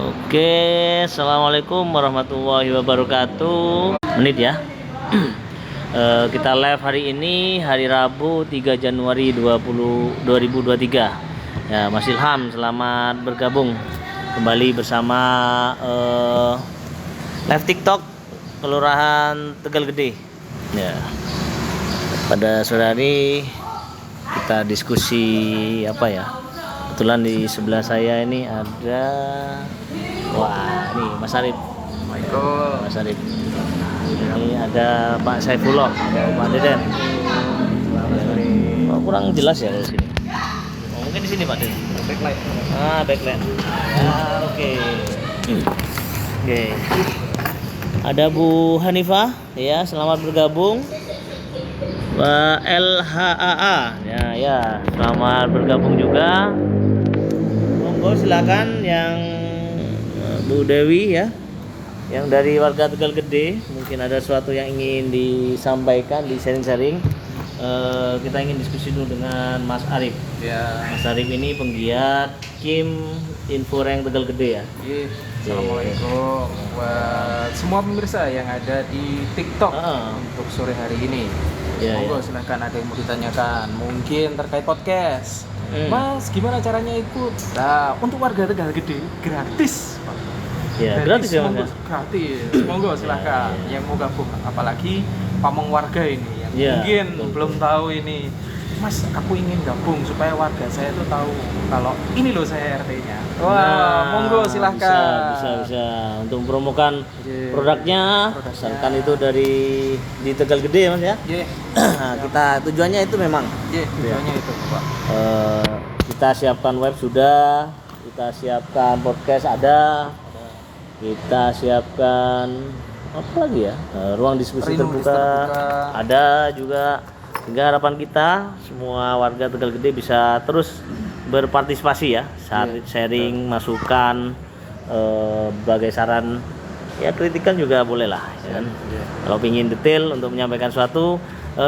Oke, assalamualaikum warahmatullahi wabarakatuh. Menit ya. Kita live hari ini hari Rabu 3 Januari 2023. Ya, Mas Ilham, selamat bergabung kembali bersama live TikTok Kelurahan Tegal Gede. Ya. Pada sore hari kita diskusi apa ya? Kebetulan di sebelah saya ini ada, wah ini Mas Arif. Assalamualaikum. Mas Arif. Ini ada Pak Saifullah, Pak Deden. Oh, kurang jelas ya dari sini. Oh, mungkin di sini Pak Deden. Backlight. Backlight. Ya, oke. Oke. Ada Bu Hanifah, ya, selamat bergabung. Pak LHAA, ya, selamat bergabung juga. Monggo silakan yang Bu Dewi ya, yang dari warga Tegal Gede, mungkin ada sesuatu yang ingin disampaikan, di sharing-sharing. Kita ingin diskusi dulu dengan Mas Arif. Ya. Mas Arif ini penggiat Kim Inforeng Tegal Gede ya. Assalamualaikum buat semua pemirsa yang ada di TikTok untuk sore hari ini. Monggo silahkan, ada yang mau ditanyakan, mungkin terkait podcast. Mas, gimana caranya ikut? Nah, untuk warga Tegal Gede gratis, Pak. Ya, gratis ya Mas. Gratis. Monggo silahkan yang mau gabung, apalagi pamong warga ini yang mungkin belum tahu ini. Mas, aku ingin gabung supaya warga saya tuh tahu kalau ini loh saya RT-nya. Wah, monggo silahkan. Bisa untuk mempromokan produknya. Misalkan itu dari di Tegal Gede ya Mas ya. Kita tujuannya itu memang. Tujuannya itu Pak. Kita siapkan web sudah, kita siapkan podcast ada, kita siapkan apa lagi ya, ruang diskusi terbuka ada juga, sehingga harapan kita semua warga Tegal Gede bisa terus berpartisipasi ya, sharing masukan, berbagai saran ya, kritikan juga boleh lah ya kan. Kalau ingin detail untuk menyampaikan sesuatu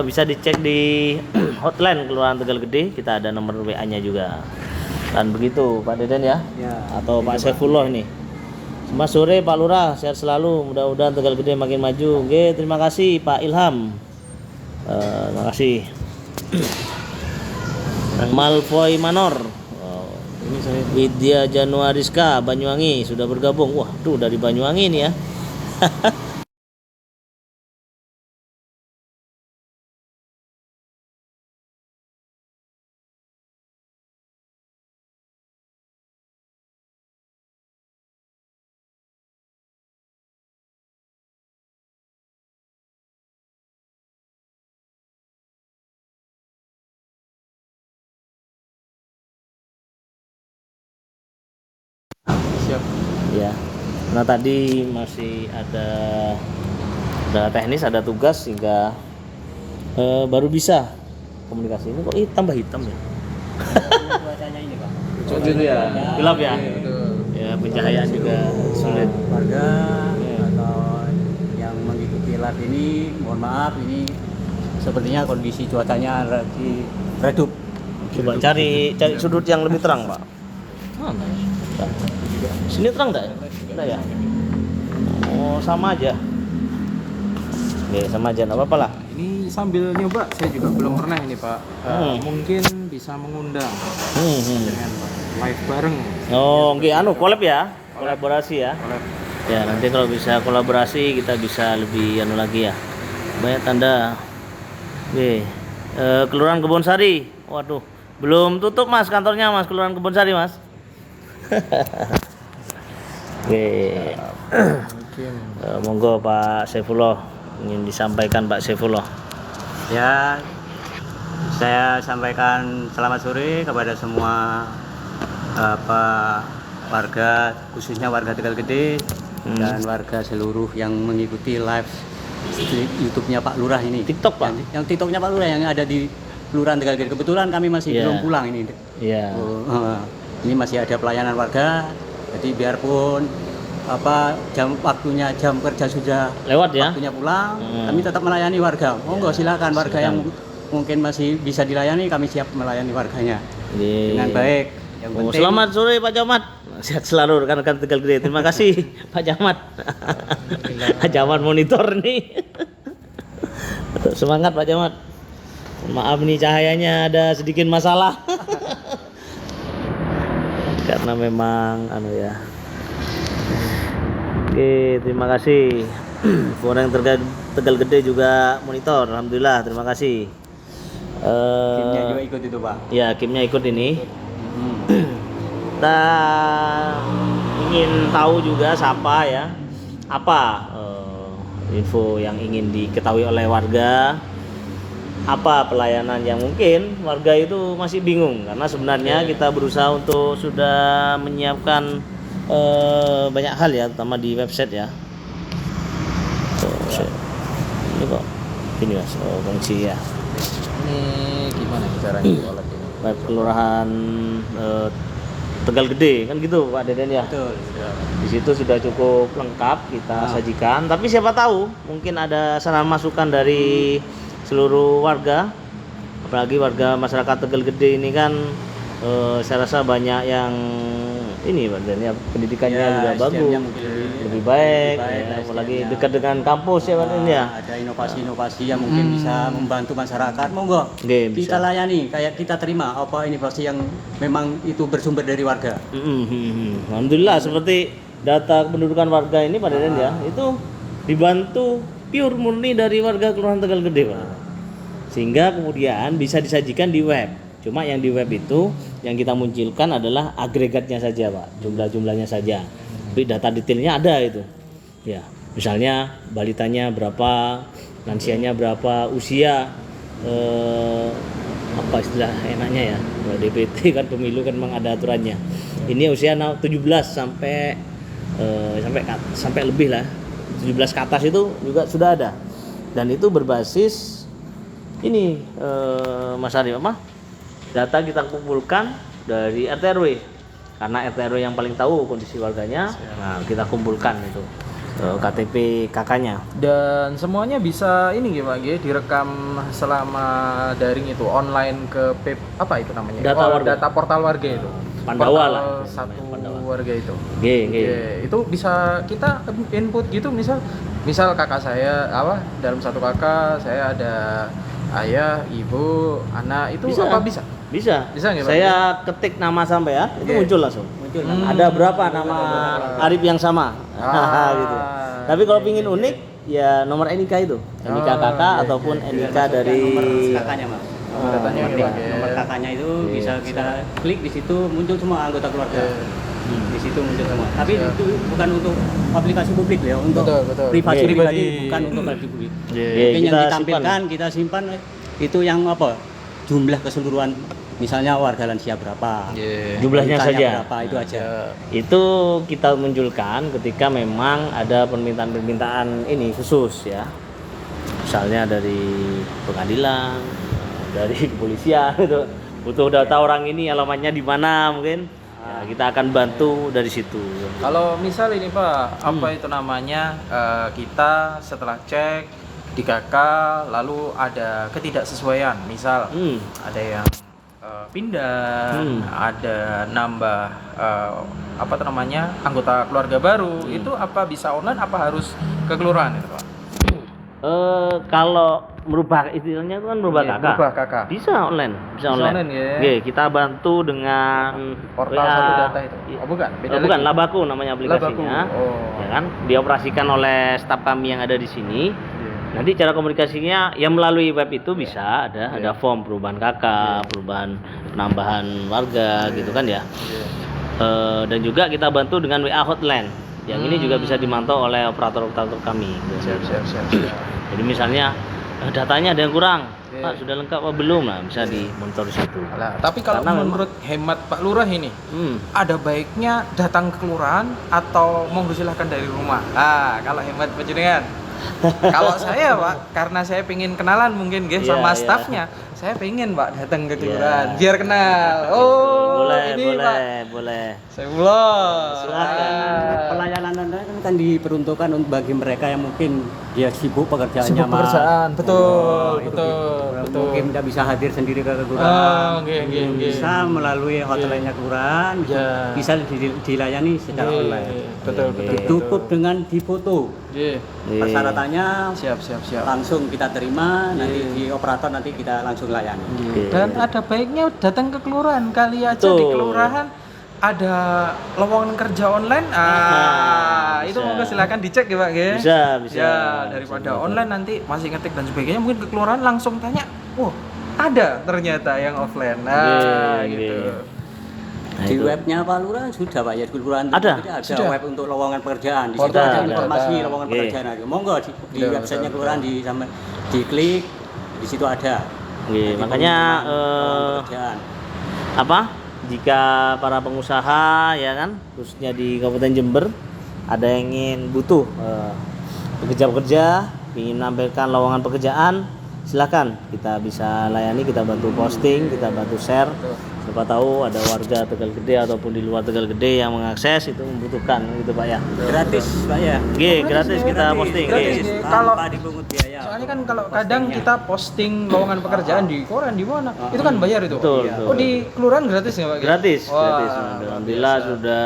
bisa dicek di hotline Kelurahan Tegal Gede, kita ada nomor WA-nya juga. Dan begitu Pak Deden ya, atau Pak Saifullah ini. Selamat sore Pak Lurah, sehat selalu, mudah-mudahan Tegal Gede makin maju. Oke, terima kasih Pak Ilham. Terima kasih. Malfoy Manor, Widya Januariska Banyuwangi sudah bergabung. Wah, tuh dari Banyuwangi ini ya. Siap. Ya. Nah, tadi masih ada teknis, ada tugas sehingga baru bisa komunikasi. Ini kok tambah hitam ya? Cuacanya ini Pak. Cuaca ya. Gelap ya? Ya, pencahayaan juga sulit. Warga atau yang mengikuti live ini, mohon maaf, ini sepertinya kondisi cuacanya lagi redup. Coba cari sudut yang lebih terang, Pak. Mana ya? Sini terang enggak ya? Enggak ya? Oh, sama aja. Oke, sama aja, enggak apa-apa lah. Ini sambil nyoba, saya juga belum pernah ini Pak. Mungkin bisa mengundang dengan live bareng. Oh, oke, collab ya, kolaborasi ya. Collab. Ya, nanti kalau bisa kolaborasi kita bisa lebih lagi ya. Banyak tanda. Oke, Kelurahan Kebonsari. Waduh, belum tutup Mas kantornya Mas, Kelurahan Kebonsari Mas. Oke. Monggo Pak Saifullah, ingin disampaikan Pak Saifullah. Ya, saya sampaikan selamat sore kepada semua warga, khususnya warga Tegal Gede dan warga seluruh yang mengikuti live YouTube-nya Pak Lurah ini. TikTok Pak. Yang TikTok-nya Pak Lurah yang ada di Kelurahan Tegal Gede. Kebetulan kami masih belum pulang ini. Iya. Ini masih ada pelayanan warga. Jadi biarpun jam kerja sudah lewat ya, waktunya pulang, kami tetap melayani warga. Monggo silakan warga yang mungkin masih bisa dilayani, kami siap melayani warganya dengan baik. Yang Oh, penting selamat sore Pak Camat. Sehat selalu rekan-rekan Tegal Gede. Terima kasih Pak Camat. Pak Camat monitor nih. Semangat Pak Camat. Maaf nih cahayanya ada sedikit masalah. Karena memang ya. Oke, terima kasih. Orang Tegal Gede juga monitor. Alhamdulillah, terima kasih. timnya juga ikut itu, Pak. Ya, Kimnya ikut ini. Kita ingin tahu juga siapa ya, apa info yang ingin diketahui oleh warga, apa pelayanan yang mungkin warga itu masih bingung, karena sebenarnya kita berusaha untuk sudah menyiapkan banyak hal ya, terutama di website ya. Ini kok ini Mas, fungsi ya. Ini gimana caranya diolah ini? Web kelurahan Tegal Gede kan gitu Pak Deden ya. Betul. Di situ sudah cukup lengkap kita sajikan, tapi siapa tahu mungkin ada saran masukan dari seluruh warga, apalagi warga masyarakat Tegal Gede ini kan saya rasa banyak yang ini Pak Deden ya, pendidikannya juga bagus, lebih baik ya, apalagi dekat dengan kampus ya Pak Deden ya. Ada inovasi-inovasi yang mungkin bisa membantu masyarakat. Monggo Oke, bisa. kita layani, kayak kita terima apa inovasi yang memang itu bersumber dari warga. Alhamdulillah, seperti data kependudukan warga ini Pak Deden ya, itu dibantu pure murni dari warga Kelurahan Tegal Gede Pak. Sehingga kemudian bisa disajikan di web. Cuma yang di web itu yang kita munculkan adalah agregatnya saja Pak, jumlah-jumlahnya saja. Tapi data detailnya ada itu. Ya, misalnya balitanya berapa, lansianya berapa, usia apa istilah enaknya ya, DPT kan pemilu kan memang ada aturannya. Ini usia 17 sampai lebih lah, 17 ke atas itu juga sudah ada, dan itu berbasis ini Mas Arif apa? Data kita kumpulkan dari RT RW, karena RT RW yang paling tahu kondisi warganya. Nah, kita kumpulkan itu KTP kakaknya. Dan semuanya bisa ini gimana direkam selama daring itu online ke apa itu namanya? Data warga. Data portal warga itu. Pandawa Portal lah. Satu Pandawa. warga itu. Oke. Itu bisa kita input gitu, misal kakak saya dalam satu kakak saya ada ayah, ibu, anak, itu Bisa. apa bisa? Bisa nggak, Pak? Saya ketik nama sampean, itu muncul langsung. Ada berapa nama Arif yang sama? Gitu. Tapi kalau pingin unik ya nomor NIK itu, NIK kakak ataupun NIK dari Nomor kakaknya, Mas. Nomor Iya. kakaknya itu bisa kita klik, di situ muncul semua anggota keluarga. Di situ muncul semua. Tapi itu bukan untuk aplikasi publik ya, untuk Betul. privasi Pribadi. pribadi, bukan untuk aplikasi publik. Mungkin yang ditampilkan kita simpan itu yang apa? Jumlah keseluruhan, misalnya warga lansia berapa, Jumlahnya balitanya saja. berapa, itu aja. Itu kita munculkan ketika memang ada permintaan ini khusus ya. Misalnya dari pengadilan, dari kepolisian itu butuh data orang ini alamatnya di mana mungkin. Ya, kita akan bantu dari situ. Kalau misal ini Pak, apa itu namanya, kita setelah cek di KK lalu ada ketidaksesuaian, misal ada yang pindah, ada nambah apa itu namanya anggota keluarga baru, itu apa bisa online apa harus ke kelurahan itu Pak? Kalau merubah istilahnya itu kan merubah kakak. Merubah kakak. Bisa online, bisa online. ya. Oke, kita bantu dengan Portal WA. satu data itu. Oh bukan, beda lagi. Bukan, Labaku namanya aplikasinya. Labaku. Oh. Ya kan? Dioperasikan oleh staf kami yang ada di sini. Nanti cara komunikasinya ya melalui web itu bisa ada form perubahan kakak, perubahan penambahan warga gitu kan ya. Dan juga kita bantu dengan WA hotline. Yang ini juga bisa dimantau oleh operator-operator kami. Siap. Jadi misalnya datanya ada yang kurang, Pak sudah lengkap apa belum? Nah bisa dimonitor di situ. Nah, tapi kalau Karena menurut hemat Pak Lurah ini, ada baiknya datang ke kelurahan atau monggo silahkan dari rumah. Kalau hemat panjenengan. Kalau saya Pak, karena saya pengen kenalan mungkin sama stafnya, saya pengen Pak datang ke kelurahan biar kenal. Boleh. Saya Silakan. Pelayanan Anda kan kan diperuntukkan untuk bagi mereka yang mungkin dia sibuk pekerjaannya. Sibuk pekerjaan, betul, itu betul. Mungkin tidak bisa hadir sendiri ke kelurahan. Bisa melalui hotline-nya kelurahan, Ya. bisa dilayani secara online. Betul. Cukup dengan difoto. Persyaratannya Siap. langsung kita terima, nanti di operator nanti kita langsung layani. Dan ada baiknya datang ke kelurahan, kali aja di kelurahan ada lowongan kerja online. Itu monggo silakan dicek ya Pak ya. Bisa. Ya, daripada online nanti masih ngetik dan sebagainya, mungkin ke kelurahan langsung tanya, ada ternyata yang offline. Gitu. Nah, Di itu. webnya Pak Lurah sudah Pak ya, di kelurahan Ada. ada web untuk lowongan pekerjaan. Di situ Portal, ada ada. informasi lowongan pekerjaan. Monggo di websitenya kelurahan diklik, di situ ada. Nggih, Nanti makanya lowongan pekerjaan. jika para pengusaha ya kan khususnya di Kabupaten Jember ada yang ingin butuh pekerja-pekerja ingin menampilkan lowongan pekerjaan, silakan kita bisa layani, kita bantu posting, kita bantu share. Siapa tahu ada warga Tegal Gede ataupun di luar Tegal Gede yang mengakses itu membutuhkan gitu Pak ya. Gratis Pak ya. Gratis kita posting. Gratis. Kalau dipungut biaya. Soalnya kan kalau kadang kita posting lowongan pekerjaan di koran di mana, itu kan bayar itu. Betul. Oh, di kelurahan gratis nggak Pak? Gratis. Wah, Alhamdulillah sudah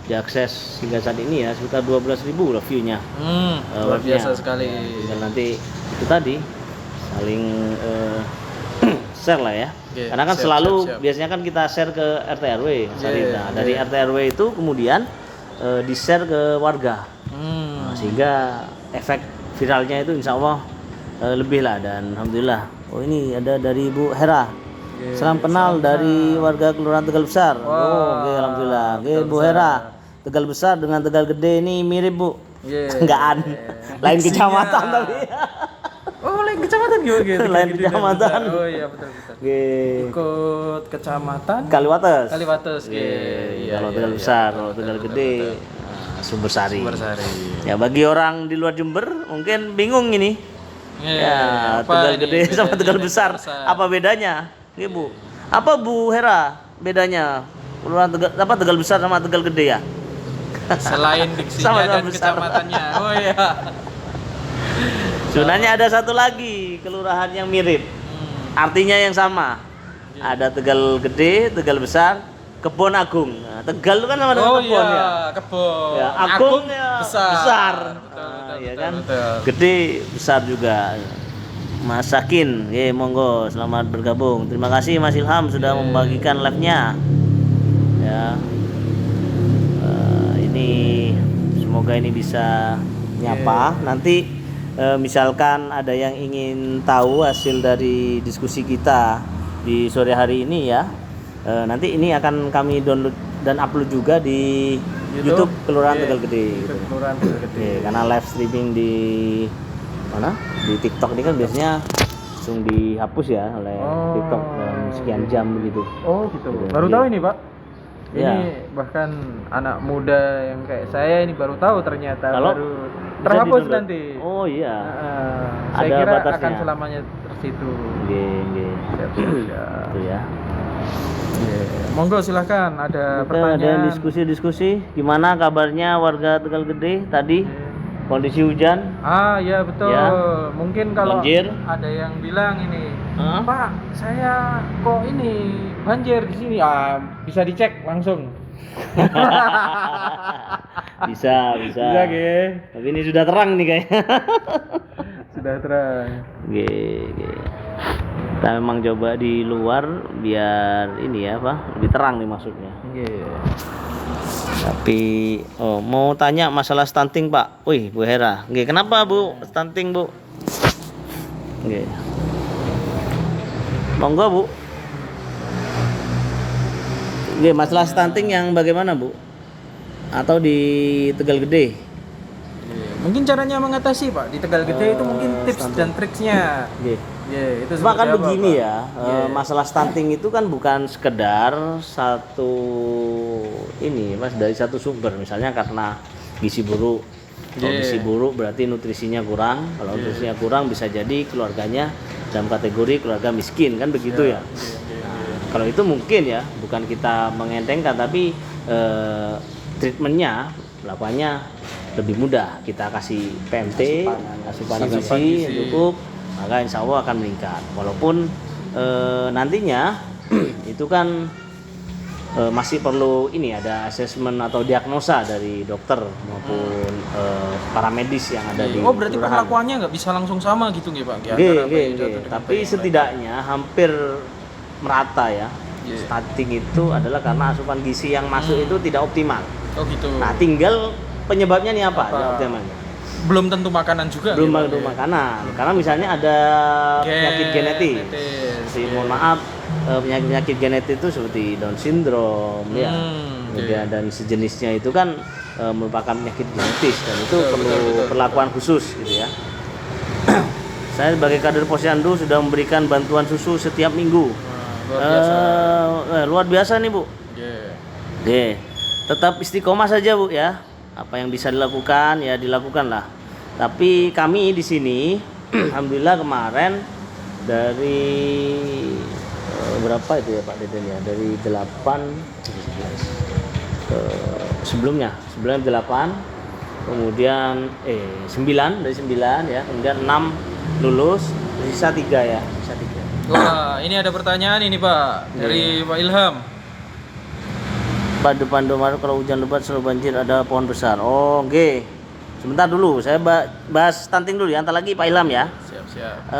diakses hingga saat ini ya sekitar 12.000 lah view-nya. Luar Webnya. biasa sekali. Dan nanti itu tadi saling share lah ya. Karena kan selalu biasanya kan kita share ke RT RW. Nah, dari RT RW itu kemudian di share ke warga. Nah, sehingga efek viralnya itu insya Allah lebih lah, dan alhamdulillah. Oh ini ada dari Bu Hera. Salam kenal dari warga Kelurahan Tegal Besar. Alhamdulillah. Bu Hera. Tegal Besar dengan Tegal Gede ini mirip Bu. Enggak lain kecamatan tapi. Oh, lain kecamatan gitu. Lain kecamatan. Oh iya betul. Ikut kecamatan Kaliwates. Iya. Kalau Tegal Besar, kalau Tegal Gede Sumbersari. Ya bagi orang di luar Jember mungkin bingung ini. Tegal Gede sama Tegal Besar. Apa bedanya? Bu. Apa Bu Hera bedanya? Kelurahan Tegal Besar sama Tegal Gede ya? Selain diksinya dan kecamatannya. Oh iya. Sebenarnya ada satu lagi kelurahan yang mirip. Artinya yang sama. Ada Tegal Gede, Tegal Besar, Kebon Agung. Nah, Tegal itu kan nama kebon ya. Kebon. Ya, Agung ya besar. Betul, Ya kan? betul. Gede besar juga. Mas Sakin, monggo selamat bergabung. Terima kasih Mas Ilham sudah membagikan live-nya. Ya. Ini semoga ini bisa nyapa. Nanti misalkan ada yang ingin tahu hasil dari diskusi kita di sore hari ini ya, nanti ini akan kami download dan upload juga di YouTube Kelurahan Tegal Gede. Kelurahan Tegal Gede. Karena live streaming di mana? Di TikTok ini kan biasanya langsung dihapus ya oleh TikTok dalam sekian jam begitu. Oh gitu. Baru tahu ini Pak. Ini Ya. bahkan anak muda yang kayak saya ini baru tahu ternyata Kalau baru bisa terhapus di-download. nanti. Oh iya. Saya Ada kira batasnya. akan selamanya tersitu. Nggih. Siap. Itu ya. Monggo silahkan ada Kita pertanyaan. ada diskusi-diskusi. Gimana kabarnya warga Tegal Gede tadi? Kondisi hujan? Ya betul. Ya. Mungkin kalau Banjir. ada yang bilang ini, Hah? Pak, saya kok ini banjir di sini. Bisa dicek langsung. Bisa. Bisa, Ge. Tapi ini sudah terang nih kayaknya. Sudah terang. Kita memang coba di luar biar ini ya, Pak, lebih terang nih maksudnya. Tapi mau tanya masalah stunting, Pak. Wih, Bu Hera. Kenapa, Bu? Stunting, Bu? Monggo, Bu. Masalah stunting yang bagaimana, Bu? Atau di Tegal Gede? Mungkin caranya mengatasi Pak di Tegal Gede itu mungkin tips dan triksnya. Itu Cuma kan seperti apa, begini Pak? ya, masalah stunting itu kan bukan sekedar satu ini Mas, dari satu sumber, misalnya karena gizi buruk. Kalau gizi buruk berarti nutrisinya kurang. Kalau nutrisinya kurang bisa jadi keluarganya dalam kategori keluarga miskin, kan begitu ya. Nah, kalau itu mungkin ya, bukan kita mengentengkan, tapi treatmentnya, lakukannya lebih mudah. Kita kasih PMT, asupan gizi yang cukup, maka insya Allah akan meningkat. Walaupun nantinya itu kan masih perlu ini ada asesmen atau diagnosa dari dokter maupun para medis yang ada di berarti kelurahan. perlakuannya nggak bisa langsung sama gitu nggih Pak? Tapi setidaknya hampir merata ya. Stunting itu adalah karena asupan gizi yang masuk itu tidak optimal. Oh gitu. Nah, tinggal penyebabnya nih apa? Tidak optimalnya. Belum tentu makanan juga. Belum tentu makanan. Karena misalnya ada penyakit genetis. Mohon maaf, penyakit genetis itu seperti Down syndrome ya. Kemudian dan sejenisnya itu kan merupakan penyakit genetis dan itu perlu perlakuan khusus gitu ya. Saya sebagai kader Posyandu sudah memberikan bantuan susu setiap minggu. Luar biasa nih Bu. Tetap istiqomah saja Bu ya. Apa yang bisa dilakukan ya dilakukanlah. Tapi kami di sini, alhamdulillah kemarin dari berapa itu ya Pak Deden ya? Dari 8 sebelumnya 8, kemudian 9 dari 9 ya, kemudian 6 lulus, sisa 3 ya, sisa 3. Wah, ini ada pertanyaan ini Pak dari Pak Ilham. Pak depan Indomaret kalau hujan lebat selalu banjir, ada pohon besar. Oh, oke. Sebentar dulu, saya bahas stunting dulu ya. Antar lagi Pak Ilham ya. Siap.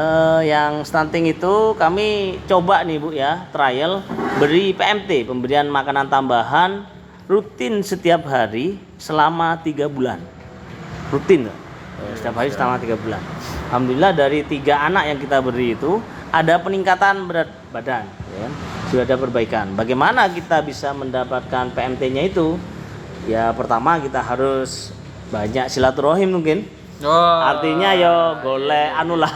Yang stunting itu kami coba nih Bu ya, trial beri PMT, pemberian makanan tambahan rutin setiap hari selama 3 bulan. Rutin setiap hari selama 3 bulan. Alhamdulillah dari 3 anak yang kita beri itu ada peningkatan berat badan ya. Sudah ada perbaikan. Bagaimana kita bisa mendapatkan PMT-nya itu? Ya pertama kita harus banyak silaturahim mungkin. Artinya ya golek anulah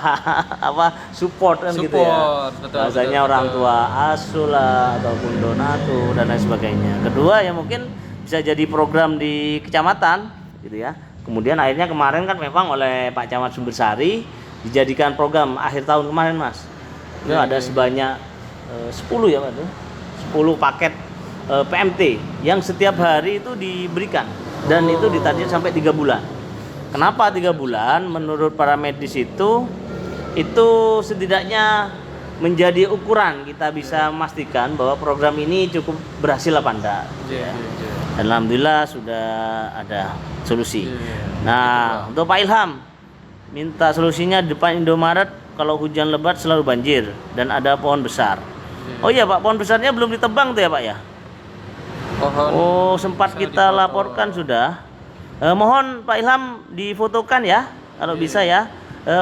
apa support kan gitu ya. Bahasanya orang tua asulah ataupun donatu dan lain sebagainya. Kedua ya mungkin bisa jadi program di kecamatan gitu ya. Kemudian akhirnya kemarin kan memang oleh Pak Camat Sumbersari dijadikan program akhir tahun kemarin Mas. Itu ada sebanyak 10 ya Pak, 10 paket PMT yang setiap hari itu diberikan dan itu ditarget sampai 3 bulan. Kenapa 3 bulan? Menurut para medis itu setidaknya menjadi ukuran kita bisa memastikan bahwa program ini cukup berhasil apa enggak. Dan alhamdulillah sudah ada solusi. Nah, untuk Pak Ilham minta solusinya di depan Indomaret kalau hujan lebat selalu banjir dan ada pohon besar. Oh iya Pak, pohon besarnya belum ditebang tuh ya Pak ya? Sempat kita laporkan sudah. Mohon Pak Ilham difotokan ya, kalau bisa ya,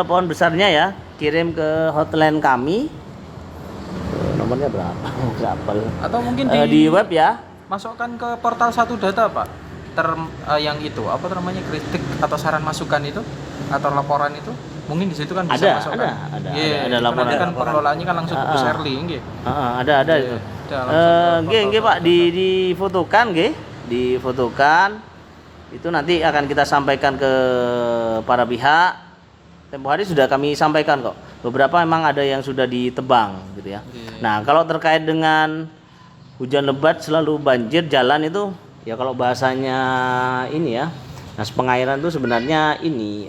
pohon besarnya ya, kirim ke hotline kami. Nomornya berapa? Atau mungkin di web ya. Masukkan ke portal Satu Data Pak. Yang itu apa namanya, kritik atau saran masukan itu atau laporan itu mungkin di situ kan bisa masukkan. Ada laporan. Nanti kan pengelolaannya kan langsung ke Serli nggih. Ada itu. Nggih Pak difotokan nggih, difotokan. Itu nanti akan kita sampaikan ke para pihak. Tempo hari sudah kami sampaikan kok. Beberapa memang ada yang sudah ditebang gitu ya. Nah, kalau terkait dengan hujan lebat selalu banjir jalan itu ya kalau bahasanya ini ya. Nah, pengairan itu sebenarnya ini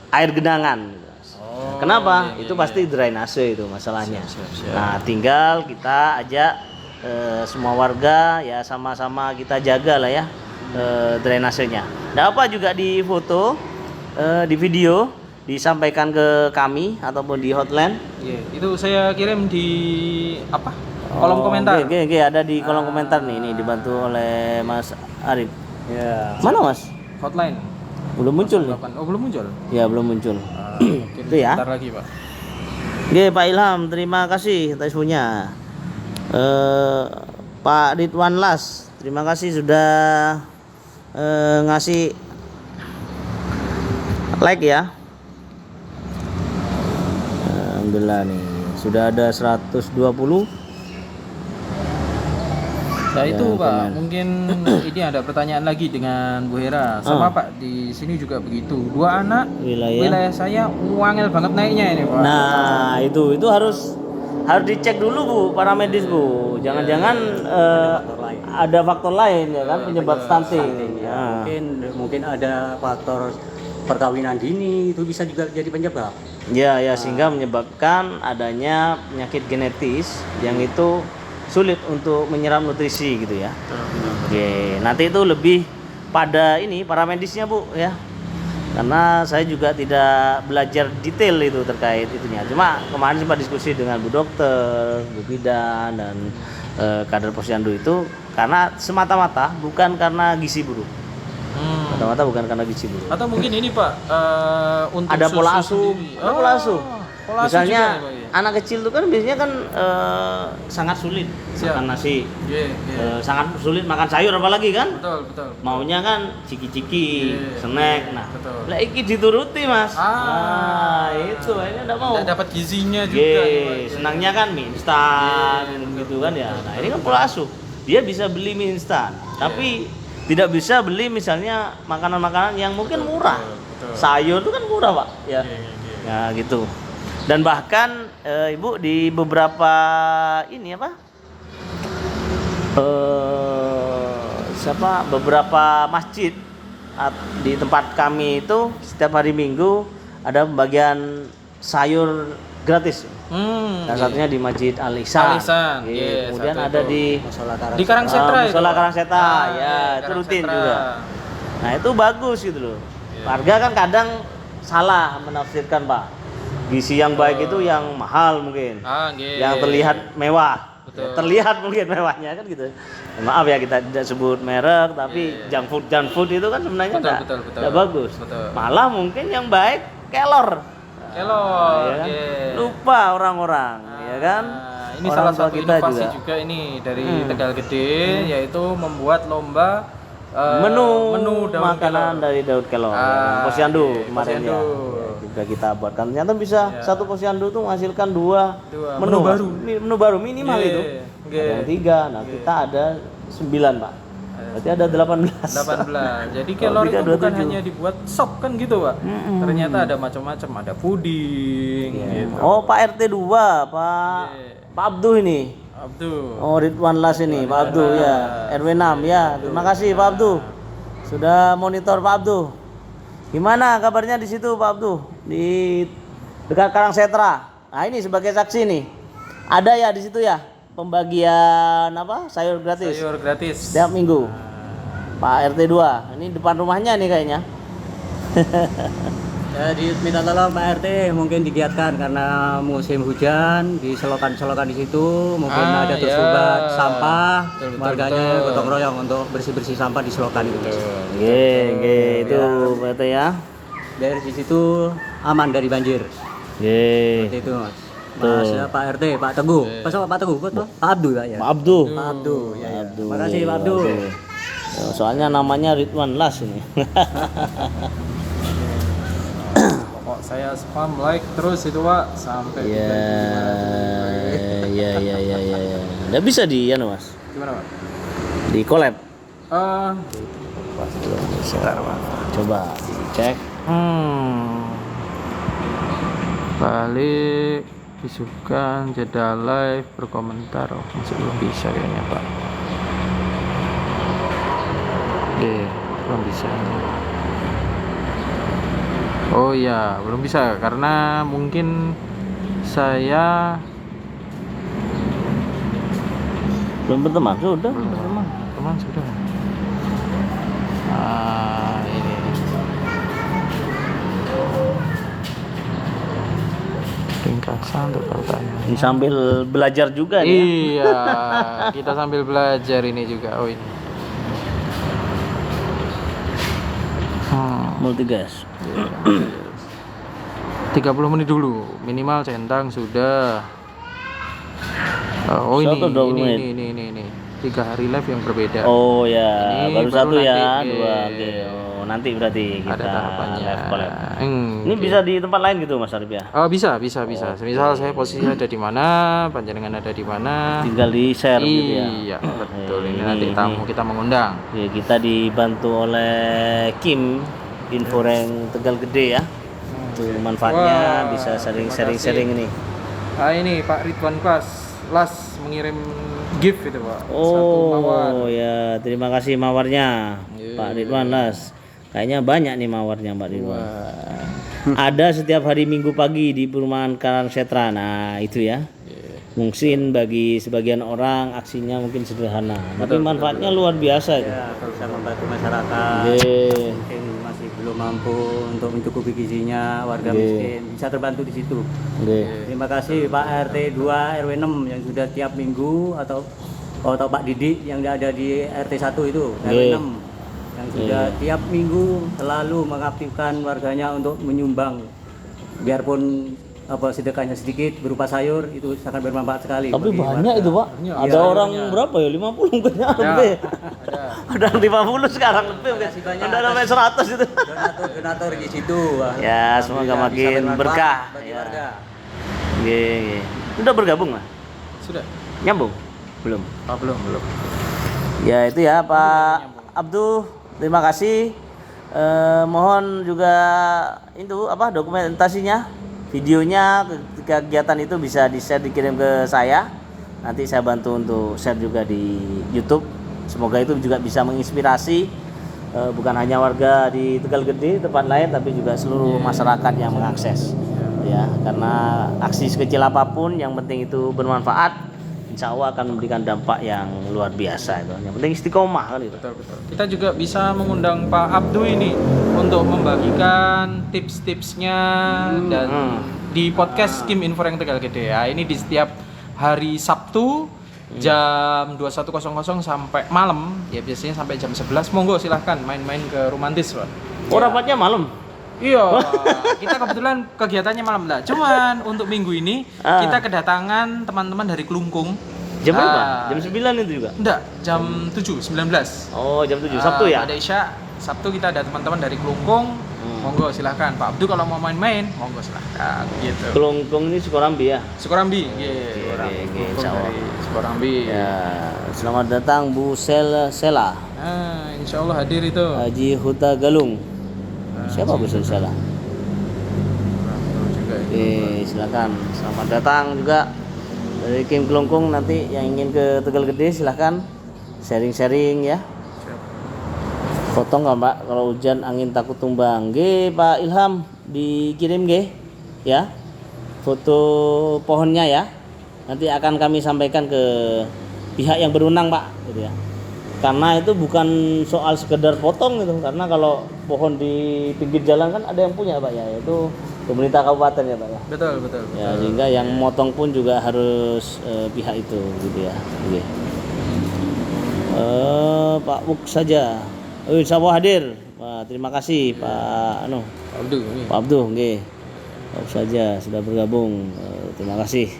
air genangan. Kenapa? Itu pasti drainase itu masalahnya. Nah, tinggal kita ajak semua warga ya sama-sama kita jaga lah ya drainasenya. Nah, apa juga di foto, di video disampaikan ke kami ataupun di hotline. Itu saya kirim di kolom komentar. Ada di kolom komentar nih, ini dibantu oleh Mas Arif. Mana Mas? Hotline. Belum muncul nih. Belum muncul. Ya, belum muncul. Itu ya. Bentar lagi, Pak. Pak Ilham, terima kasih atas infonya. Pak Ridwan Las, terima kasih sudah ngasih like ya. Alhamdulillah nih, sudah ada 120. Nah itu Pak, mungkin ini ada pertanyaan lagi dengan Bu Hera. Sama Pak, di sini juga begitu. 2 anak wilayah saya wangel banget naiknya ini Pak. Nah, itu harus dicek dulu Bu, para medis Bu. Jangan-jangan ada faktor lain ya kan penyebab stunting. Ya. Mungkin ada faktor perkawinan dini, itu bisa juga jadi penyebab. Ya, sehingga menyebabkan adanya penyakit genetis yang itu sulit untuk menyerap nutrisi gitu ya. Oke, nanti itu lebih pada ini para medisnya Bu ya. Karena saya juga tidak belajar detail itu terkait itunya. Cuma kemarin sempat diskusi dengan Bu Dokter, Bu Bidan dan kader Posyandu itu karena semata-mata bukan karena gizi buruk. Semata-mata bukan karena gizi buruk. Atau mungkin ini Pak untuk Ada pola asuh, sendiri. ada pola asuh. Pola asuh Misalnya juga, Pak, ya? anak kecil itu kan biasanya kan sangat sulit makan nasi, sangat sulit makan sayur apalagi kan. Betul. Maunya kan ciki-ciki, snack. Nah, betul. lah iki dituruti Mas. Itu ini enggak mau. Nggak dapat gizinya juga. Senangnya kan mie instan gitu kan ya. Nah, ini kan pola asuh. Dia bisa beli mie instan, tapi tidak bisa beli misalnya makanan-makanan yang mungkin murah. Betul. Sayur itu kan murah, Pak. Ya. Ya gitu. Dan bahkan Ibu di beberapa ini apa? Beberapa masjid di tempat kami itu setiap hari Minggu ada pembagian sayur gratis. Salah satunya di Masjid Al Ihsan. Kemudian ada di Karangsetra. Musola Karangsetra, itu rutin juga. Nah, itu bagus gitu loh. Warga kan kadang salah menafsirkan, Pak. Gizi yang baik itu yang mahal mungkin. Yang terlihat mewah. Ya, terlihat mungkin mewahnya kan gitu. Maaf ya kita tidak sebut merek, tapi junk food itu kan sebenarnya tidak bagus. Malah mungkin yang baik kelor. Ya kan? Lupa orang-orang, ya kan? Ini salah satu inovasi juga ini dari Tegal Gede, yaitu membuat lomba menu daun makanan kelor. dari daun kelor. Posyandu kemarin ya. Juga kita buatkan. Ternyata bisa satu posyandu tuh menghasilkan dua menu baru. Menu baru minimal itu. Ada yang 3. Nah, kita ada 9, Pak. Berarti ada 18. Jadi kelor itu bukan hanya dibuat sop kan gitu, Pak. Ternyata ada macam-macam, ada puding gitu. Oh, Pak RT 2, Pak Abduh ini. Oh, Ridwan Las ini, Pak Abduh ya. RW 6 ya. Terima kasih Pak Abduh. Sudah monitor Pak Abduh. Gimana kabarnya di situ Pak Abduh? Di dekat Karangsetra. Nah, ini sebagai saksi nih. Ada ya di situ ya pembagian sayur gratis. Setiap minggu. Pak RT 2. Ini depan rumahnya nih kayaknya. Jadi minta tolong Pak RT mungkin digiatkan karena musim hujan di selokan-selokan di situ mungkin ada tersumbat sampah, warganya gotong royong untuk bersih-bersih sampah di selokan itu. Itu Pak ya. Dari di situ aman dari banjir. Seperti itu Mas. Pak RT, Pak Teguh. Pak Teguh, Pak Abduh ya. Pak Abduh. Ya. Terima kasih Pak Abduh. Soalnya namanya Ridwan Las ini. Pokok saya spam like terus itu Pak sampai ya. Nggak bisa di Mas. Gimana Pak? Di collab. Coba cek. Balik bisukan jeda live berkomentar masih belum bisa kayaknya Pak. Belum bisa. Oh iya, belum bisa karena mungkin saya belum berteman sudah. Teman sudah. Ini. Ringkasan untuk pertanyaan. Ini sambil belajar juga nih. Iya, kita sambil belajar ini juga. Oh ini. Multigas. 30 menit dulu minimal centang sudah. Oh ini 3 hari live yang berbeda. Oh ya, ini baru satu ya, nanti, 2. Oke. Oh, nanti berarti kita ada tahapannya. live collab. Ini bisa di tempat lain gitu Mas Arif ya? Oh bisa. Misal saya posisi ada di mana, panjenengan ada di mana, tinggal di share gitu ya. Iya, betul. Ini nanti tamu kita mengundang. Ya, kita dibantu oleh Kim Inforeng Tegal Gede ya. Itu manfaatnya bisa sharing ini. Ini Pak Ridwan Las mengirim gift itu Pak. Satu mawar. Oh ya, terima kasih mawarnya Pak Ridwan Las. Kayaknya banyak nih mawarnya Pak Ridwan. Ada setiap hari Minggu pagi di perumahan Karangsetra. Nah itu ya. Mungkin bagi sebagian orang aksinya mungkin sederhana, tapi manfaatnya luar biasa itu. Ya, kalau bisa membantu masyarakat mungkin masih belum mampu untuk mencukupi gizinya, warga miskin bisa terbantu di situ. Terima kasih Pak RT 2 RW 6 yang sudah tiap minggu atau Pak Didi yang ada di RT 1 itu RW 6 yang sudah tiap minggu selalu mengaktifkan warganya untuk menyumbang, biarpun sedekahnya sedikit berupa sayur, itu sangat bermanfaat sekali. Tapi banyak warga. itu Pak. Ada orang berapa ya? 50 mungkin lebih. Ada 50 sekarang lebih. Ada sampai 100 itu. Donatur di situ. Ya, semoga makin berkah bagi ya. warga. Udah bergabung lah? Sudah. Nyambung? Belum. Belum. Ya itu ya Pak Abduh, terima kasih. Mohon juga itu dokumentasinya, videonya, kegiatan itu bisa di-share, dikirim ke saya. Nanti saya bantu untuk share juga di YouTube. Semoga itu juga bisa menginspirasi bukan hanya warga di Tegal Gede, tempat lain, tapi juga seluruh masyarakat yang mengakses. Ya, karena aksi sekecil apapun yang penting itu bermanfaat, insya Allah akan memberikan dampak yang luar biasa itu. Yang penting istiqomah kan itu. Betul. Kita juga bisa mengundang Pak Abdu ini untuk membagikan tips-tipsnya dan di podcast Kim Info yang Tegal Gede ya. Ini di setiap hari Sabtu jam 21.00 sampai malam ya, biasanya sampai jam 11. Monggo silahkan main-main ke Romantis Pak. Oh rapatnya malam? Iya, kita kebetulan kegiatannya malam lah. Cuman untuk minggu ini kita kedatangan teman-teman dari Kelungkung. Jam berapa? Jam 9 itu juga? Enggak, jam 7.19. Oh, jam 7 Sabtu ya? Ada Isya, Sabtu kita ada teman-teman dari Kelungkung. Monggo silahkan Pak Abdu kalau mau main-main, monggo silahkan gitu. Kelungkung ini Sukorambi ya? Sukorambi, Insyaallah. Sukorambi. Ya, selamat datang Bu Sela. Insya Allah hadir itu. Haji Huta Galung. Siapa Bu Sela? Silakan. Selamat datang juga dari Kim Kelungkung. Nanti yang ingin ke Tegal Gede silahkan sharing-sharing ya. Foto nggak Mbak? Kalau hujan angin takut tumbang. Pak Ilham dikirim ya. Foto pohonnya ya. Nanti akan kami sampaikan ke pihak yang berwenang Pak, gitu ya. Karena itu bukan soal sekedar potong gitu. Karena kalau pohon di pinggir jalan kan ada yang punya Pak ya, yaitu pemerintah kabupaten ya Pak ya. Betul. Ya, sehingga yang motong pun juga harus pihak itu gitu ya. Pak Buk saja. Insya Allah hadir. Wah, terima kasih Pak Abduh, Pak saja sudah bergabung. Terima kasih.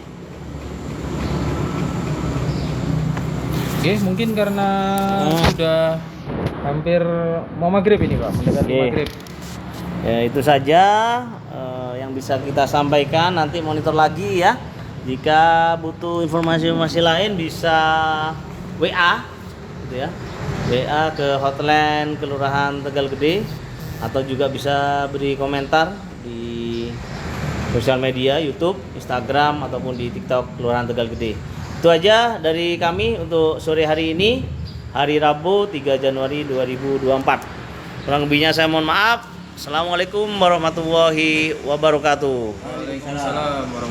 Oke, mungkin karena sudah hampir mau maghrib ini Pak, mendekati maghrib. Ya itu saja yang bisa kita sampaikan. Nanti monitor lagi ya. Jika butuh informasi lain bisa WA, gitu ya. WA ke hotline Kelurahan Tegal Gede, atau juga bisa beri komentar di sosial media YouTube, Instagram, ataupun di TikTok Kelurahan Tegal Gede. Itu aja dari kami untuk sore hari ini, hari Rabu 3 Januari 2024. Kurang lebihnya saya mohon maaf. Assalamualaikum warahmatullahi wabarakatuh. Waalaikumsalam warahmatullahi wabarakatuh.